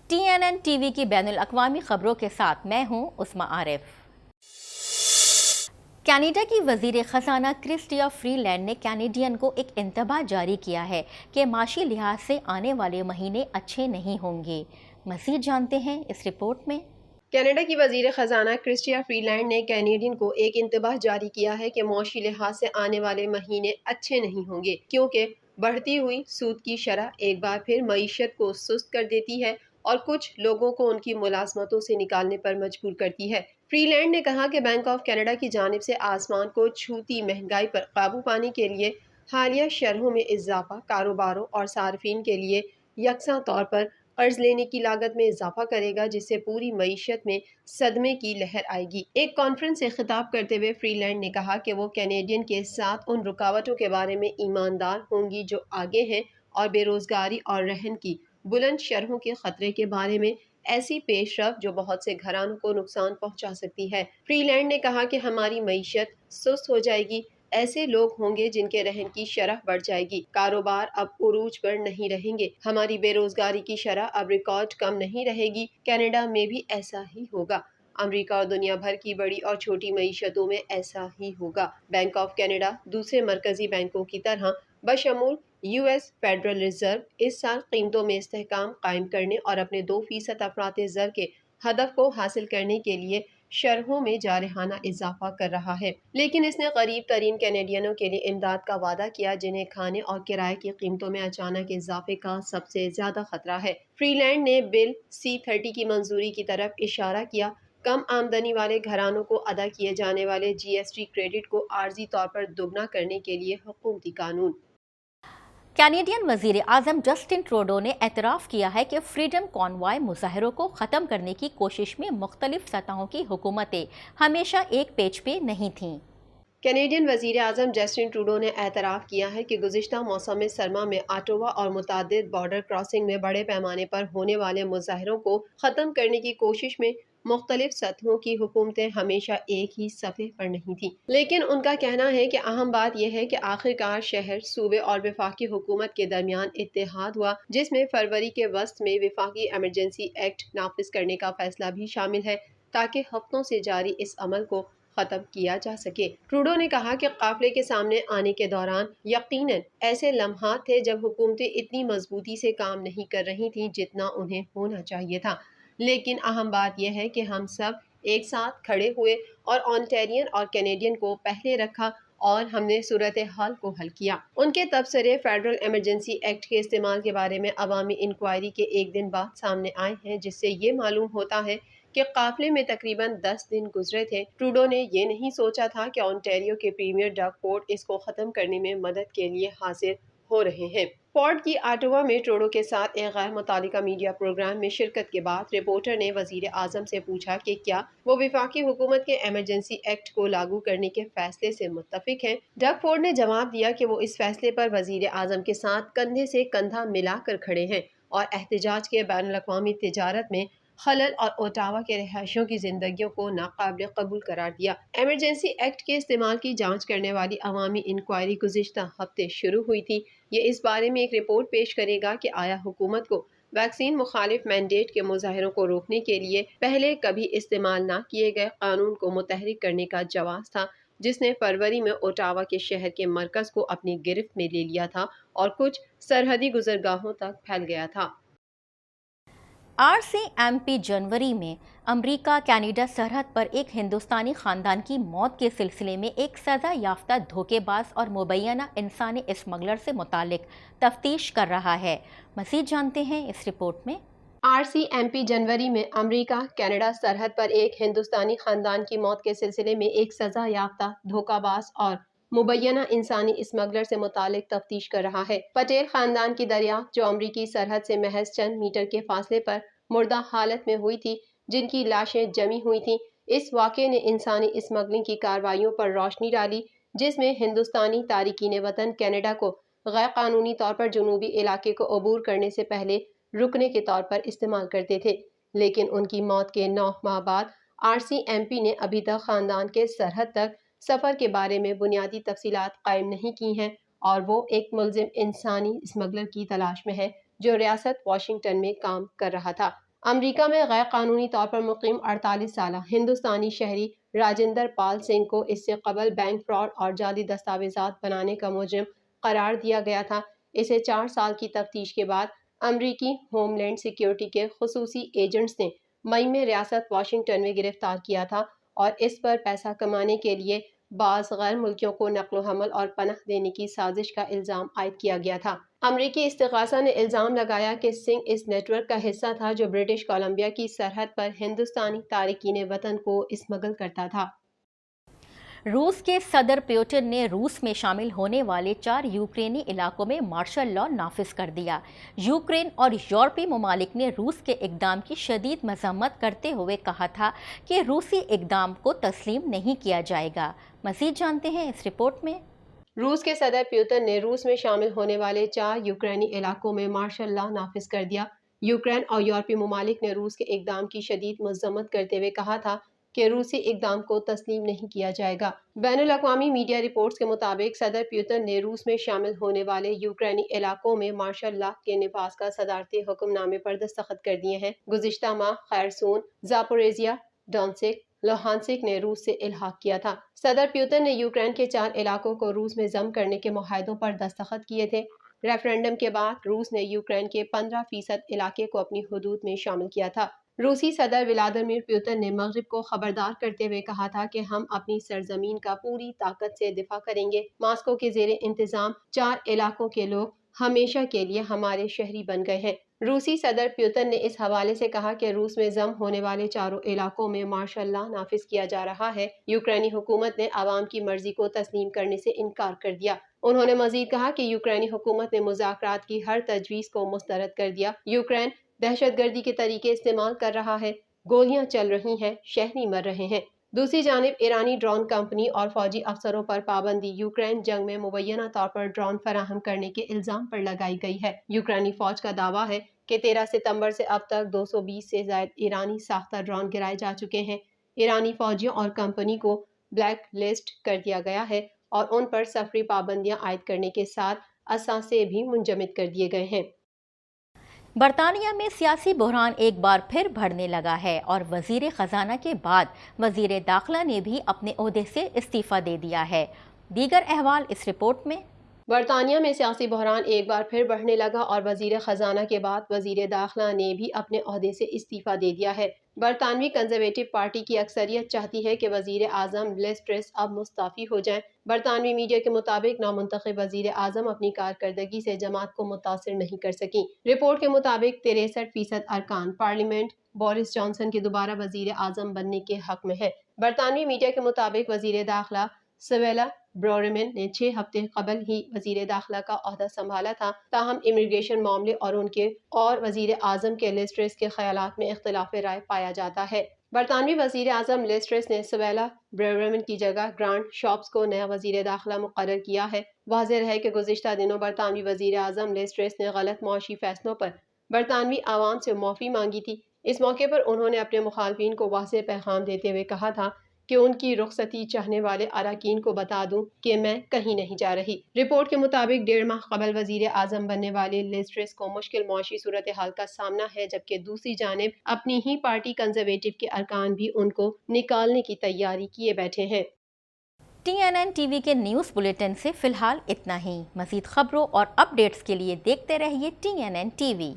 TNN TV کی بین الاقوامی خبروں کے ساتھ میں ہوں عثمہ عارف۔ کینیڈا کی وزیر خزانہ کرسٹیا فری لینڈ نے کینیڈین کو ایک انتباہ جاری کیا ہے کہ معاشی لحاظ سے آنے والے مہینے اچھے نہیں ہوں گے۔ مزید جانتے ہیں اس رپورٹ میں۔ کینیڈا کی وزیر خزانہ کرسٹیا فری لینڈ نے کینیڈین کو ایک انتباہ جاری کیا ہے کہ معاشی لحاظ سے آنے والے مہینے اچھے نہیں ہوں گے، کیونکہ بڑھتی ہوئی سود کی شرح ایک بار پھر معیشت کو سست کر دیتی ہے اور کچھ لوگوں کو ان کی ملازمتوں سے نکالنے پر مجبور کرتی ہے۔ فری لینڈ نے کہا کہ بینک آف کینیڈا کی جانب سے آسمان کو چھوتی مہنگائی پر قابو پانے کے لیے حالیہ شرحوں میں اضافہ کاروباروں اور صارفین کے لیے یکساں طور پر قرض لینے کی لاگت میں اضافہ کرے گا، جس سے پوری معیشت میں صدمے کی لہر آئے گی۔ ایک کانفرنس سے خطاب کرتے ہوئے فری لینڈ نے کہا کہ وہ کینیڈین کے ساتھ ان رکاوٹوں کے بارے میں ایماندار ہوں گی جو آگے ہیں اور بے روزگاری اور رہن کی بلند شرحوں کے خطرے کے بارے میں ایسی پیش رفت جو بہت سے گھرانوں کو نقصان پہنچا سکتی ہے۔ فری لینڈ نے کہا کہ ہماری معیشت سست ہو جائے گی، ایسے لوگ ہوں گے جن کے رہن کی شرح بڑھ جائے گی، کاروبار اب عروج پر نہیں رہیں گے، ہماری بے روزگاری کی شرح اب ریکارڈ کم نہیں رہے گی۔ کینیڈا میں بھی ایسا ہی ہوگا، امریکہ اور دنیا بھر کی بڑی اور چھوٹی معیشتوں میں ایسا ہی ہوگا۔ بینک آف کینیڈا دوسرے مرکزی بینکوں کی طرح بشمول US فیڈرل ریزرو اس سال قیمتوں میں استحکام قائم کرنے اور اپنے 2% افراط زر کے ہدف کو حاصل کرنے کے لیے شرحوں میں جارحانہ اضافہ کر رہا ہے، لیکن اس نے قریب ترین کینیڈینوں کے لیے امداد کا وعدہ کیا جنہیں کھانے اور کرائے کی قیمتوں میں اچانک اضافے کا سب سے زیادہ خطرہ ہے۔ فری لینڈ نے بل C-30 کی منظوری کی طرف اشارہ کیا۔ کم آمدنی والے گھرانوں کو ادا کیے جانے والے GST کریڈٹ کو عارضی طور پر دوگنا کرنے کے لیے حکومتی قانون۔ کینیڈین وزیر اعظم جسٹن ٹروڈو نے اعتراف کیا ہے کہ فریڈم کانوائے مظاہروں کو ختم کرنے کی کوشش میں مختلف سطحوں کی حکومتیں ہمیشہ ایک پیج پہ نہیں تھیں۔ کینیڈین وزیر اعظم جسٹن ٹروڈو نے اعتراف کیا ہے کہ گزشتہ موسم سرما میں آٹوا اور متعدد بارڈر کراسنگ میں بڑے پیمانے پر ہونے والے مظاہروں کو ختم کرنے کی کوشش میں مختلف سطحوں کی حکومتیں ہمیشہ ایک ہی صفحے پر نہیں تھیں، لیکن ان کا کہنا ہے کہ اہم بات یہ ہے کہ آخرکار شہر، صوبے اور وفاقی حکومت کے درمیان اتحاد ہوا، جس میں فروری کے وسط میں وفاقی ایمرجنسی ایکٹ نافذ کرنے کا فیصلہ بھی شامل ہے تاکہ ہفتوں سے جاری اس عمل کو ختم کیا جا سکے۔ ٹروڈو نے کہا کہ قافلے کے سامنے آنے کے دوران یقیناً ایسے لمحات تھے جب حکومتیں اتنی مضبوطی سے کام نہیں کر رہی تھیں جتنا انہیں ہونا چاہیے تھا، لیکن اہم بات یہ ہے کہ ہم سب ایک ساتھ کھڑے ہوئے اور اونٹیرین اور کینیڈین کو پہلے رکھا اور ہم نے صورتحال کو حل کیا۔ ان کے تبصرے فیڈرل ایمرجنسی ایکٹ کے استعمال کے بارے میں عوامی انکوائری کے ایک دن بعد سامنے آئے ہیں، جس سے یہ معلوم ہوتا ہے کہ قافلے میں تقریباً 10 دن گزرے تھے۔ ٹروڈو نے یہ نہیں سوچا تھا کہ اونٹیریو کے پریمیئر ڈگ فورڈ اس کو ختم کرنے میں مدد کے لیے حاضر ہو رہے ہیں۔ فورڈ کی آٹوا میں ٹروڈو کے ساتھ ایک غیر متعلقہ میڈیا پروگرام میں شرکت کے بعد رپورٹر نے وزیر اعظم سے پوچھا کہ کیا وہ وفاقی حکومت کے ایمرجنسی ایکٹ کو لاگو کرنے کے فیصلے سے متفق ہیں۔ ڈگ فورڈ نے جواب دیا کہ وہ اس فیصلے پر وزیر اعظم کے ساتھ کندھے سے کندھا ملا کر کھڑے ہیں اور احتجاج کے بین الاقوامی تجارت میں خلل اور اوٹاوا کے رہائشیوں کی زندگیوں کو ناقابل قبول قرار دیا۔ ایمرجنسی ایکٹ کے استعمال کی جانچ کرنے والی عوامی انکوائری گزشتہ ہفتے شروع ہوئی تھی۔ یہ اس بارے میں ایک رپورٹ پیش کرے گا کہ آیا حکومت کو ویکسین مخالف مینڈیٹ کے مظاہروں کو روکنے کے لیے پہلے کبھی استعمال نہ کیے گئے قانون کو متحرک کرنے کا جواز تھا، جس نے فروری میں اوٹاوا کے شہر کے مرکز کو اپنی گرفت میں لے لیا تھا اور کچھ سرحدی گزرگاہوں تک پھیل گیا تھا۔ RCMP جنوری میں امریکہ کینیڈا سرحد پر ایک ہندوستانی خاندان کی موت کے سلسلے میں ایک سزا یافتہ دھوکے باز اور مبینہ انسانی اسمگلر سے متعلق تفتیش کر رہا ہے۔ مزید جانتے ہیں اس رپورٹ میں۔ RCMP جنوری میں امریکہ کینیڈا سرحد پر ایک ہندوستانی خاندان کی موت کے سلسلے میں ایک سزا یافتہ دھوکہ باز اور مبینہ انسانی اسمگلر سے متعلق تفتیش کر رہا ہے۔ پٹیل خاندان کی دریافت، جو امریکی سرحد سے محض چند میٹر کے فاصلے پر مردہ حالت میں ہوئی تھی، جن کی لاشیں جمی ہوئی تھیں، اس واقعے نے انسانی اسمگلنگ کی کارروائیوں پر روشنی ڈالی، جس میں ہندوستانی تارکین وطن کینیڈا کو غیر قانونی طور پر جنوبی علاقے کو عبور کرنے سے پہلے رکنے کے طور پر استعمال کرتے تھے، لیکن ان کی موت کے 9 ماہ بعد RCMP نے ابھی تک خاندان کے سرحد تک سفر کے بارے میں بنیادی تفصیلات قائم نہیں کی ہیں اور وہ ایک ملزم انسانی اسمگلر کی تلاش میں ہے جو ریاست واشنگٹن میں کام کر رہا تھا۔ امریکہ میں غیر قانونی طور پر مقیم 48 سالہ ہندوستانی شہری راجندر پال سنگھ کو اس سے قبل بینک فراڈ اور جعلی دستاویزات بنانے کا مجرم قرار دیا گیا تھا۔ اسے 4 سال کی تفتیش کے بعد امریکی ہوم لینڈ سیکیورٹی کے خصوصی ایجنٹس نے مئی میں ریاست واشنگٹن میں گرفتار کیا تھا اور اس پر پیسہ کمانے کے لیے بعض غیر ملکیوں کو نقل و حمل اور پناہ دینے کی سازش کا الزام عائد کیا گیا تھا۔ امریکی استغاثہ نے الزام لگایا کہ سنگھ اس نیٹ ورک کا حصہ تھا جو برٹش کولمبیا کی سرحد پر ہندوستانی تارکین وطن کو اسمگل کرتا تھا۔ روس کے صدر پیوٹن نے روس میں شامل ہونے والے 4 یوکرینی علاقوں میں مارشل لا نافذ کر دیا۔ یوکرین اور یورپی ممالک نے روس کے اقدام کی شدید مذمت کرتے ہوئے کہا تھا کہ روسی اقدام کو تسلیم نہیں کیا جائے گا۔ مزید جانتے ہیں اس رپورٹ میں۔ روس کے صدر پیوٹن نے روس میں شامل ہونے والے 4 یوکرینی علاقوں میں مارشل لا نافذ کر دیا۔ یوکرین اور یورپی ممالک نے روس کے اقدام کی شدید مذمت کرتے ہوئے کہا تھا کہ روسی اقدام کو تسلیم نہیں کیا جائے گا۔ بین الاقوامی میڈیا رپورٹس کے مطابق صدر پیوٹن نے روس میں شامل ہونے والے یوکرینی علاقوں میں مارشل لا کے نفاذ کا صدارتی حکم نامے پر دستخط کر دیے ہیں۔ گزشتہ ماہ خیرسون، زاپوریزیا، ڈونسک، لوہانسک نے روس سے الحاق کیا تھا۔ صدر پیوٹن نے یوکرین کے 4 علاقوں کو روس میں ضم کرنے کے معاہدوں پر دستخط کیے تھے۔ ریفرنڈم کے بعد روس نے یوکرین کے 15% علاقے کو اپنی حدود میں شامل کیا تھا۔ روسی صدر ولادیمیر پوتن نے مغرب کو خبردار کرتے ہوئے کہا تھا کہ ہم اپنی سرزمین کا پوری طاقت سے دفاع کریں گے۔ ماسکو کے زیر انتظام 4 علاقوں کے لوگ ہمیشہ کے لیے ہمارے شہری بن گئے ہیں۔ روسی صدر پیوٹن نے اس حوالے سے کہا کہ روس میں ضم ہونے والے 4 علاقوں میں مارشل لا نافذ کیا جا رہا ہے۔ یوکرینی حکومت نے عوام کی مرضی کو تسلیم کرنے سے انکار کر دیا۔ انہوں نے مزید کہا کہ یوکرینی حکومت نے مذاکرات کی ہر تجویز کو مسترد کر دیا۔ یوکرین دہشت گردی کے طریقے استعمال کر رہا ہے، گولیاں چل رہی ہیں، شہری مر رہے ہیں۔ دوسری جانب ایرانی ڈرون کمپنی اور فوجی افسروں پر پابندی یوکرین جنگ میں مبینہ طور پر ڈرون فراہم کرنے کے الزام پر لگائی گئی ہے۔ یوکرینی فوج کا دعویٰ ہے کہ 13 ستمبر سے اب تک 220 سے زائد ایرانی ساختہ ڈرون گرائے جا چکے ہیں۔ ایرانی فوجیوں اور کمپنی کو بلیک لسٹ کر دیا گیا ہے اور ان پر سفری پابندیاں عائد کرنے کے ساتھ اثاثے بھی منجمد کر دیے گئے ہیں۔ برطانیہ میں سیاسی بحران ایک بار پھر بڑھنے لگا ہے اور وزیر خزانہ کے بعد وزیر داخلہ نے بھی اپنے عہدے سے استعفیٰ دے دیا ہے۔ دیگر احوال اس رپورٹ میں۔ برطانیہ میں سیاسی بحران ایک بار پھر بڑھنے لگا اور وزیر خزانہ کے بعد وزیر داخلہ نے بھی اپنے عہدے سے استعفیٰ دے دیا ہے۔ برطانوی کنزرویٹو پارٹی کی اکثریت چاہتی ہے کہ وزیر اعظم لیز ٹرس اب مستعفی ہو جائیں۔ برطانوی میڈیا کے مطابق نامنتخب وزیر اعظم اپنی کارکردگی سے جماعت کو متاثر نہیں کر سکیں۔ رپورٹ کے مطابق 63% ارکان پارلیمنٹ بورس جانسن کے دوبارہ وزیر اعظم بننے کے حق میں ہے۔ برطانوی میڈیا کے مطابق وزیر داخلہ سویلا براورمن نے 6 ہفتے قبل ہی وزیر داخلہ کا عہدہ سنبھالا تھا، تاہم امیگریشن معاملے اور ان کے اور وزیر اعظم کے لیز ٹرس کے خیالات میں اختلاف رائے پایا جاتا ہے۔ برطانوی وزیر اعظم لیز ٹرس نے سویلا براورمن کی جگہ گرانٹ شاپس کو نیا وزیر داخلہ مقرر کیا ہے۔ واضح ہے کہ گزشتہ دنوں برطانوی وزیر اعظم لیز ٹرس نے غلط معاشی فیصلوں پر برطانوی عوام سے معافی مانگی تھی۔ اس موقع پر انہوں نے اپنے مخالفین کو واضح پیغام دیتے ہوئے کہا تھا کہ ان کی رخصتی چاہنے والے اراکین کو بتا دوں کہ میں کہیں نہیں جا رہی۔ رپورٹ کے مطابق 1.5 ماہ قبل وزیر اعظم بننے والے لیز ٹرس کو مشکل معاشی صورتحال کا سامنا ہے، جبکہ دوسری جانب اپنی ہی پارٹی کنزرویٹو کے ارکان بھی ان کو نکالنے کی تیاری کیے بیٹھے ہیں۔ TNN ٹی وی کے نیوز بلیٹن سے فی الحال اتنا ہی۔ مزید خبروں اور اپ ڈیٹس کے لیے دیکھتے رہیے TNN ٹی وی۔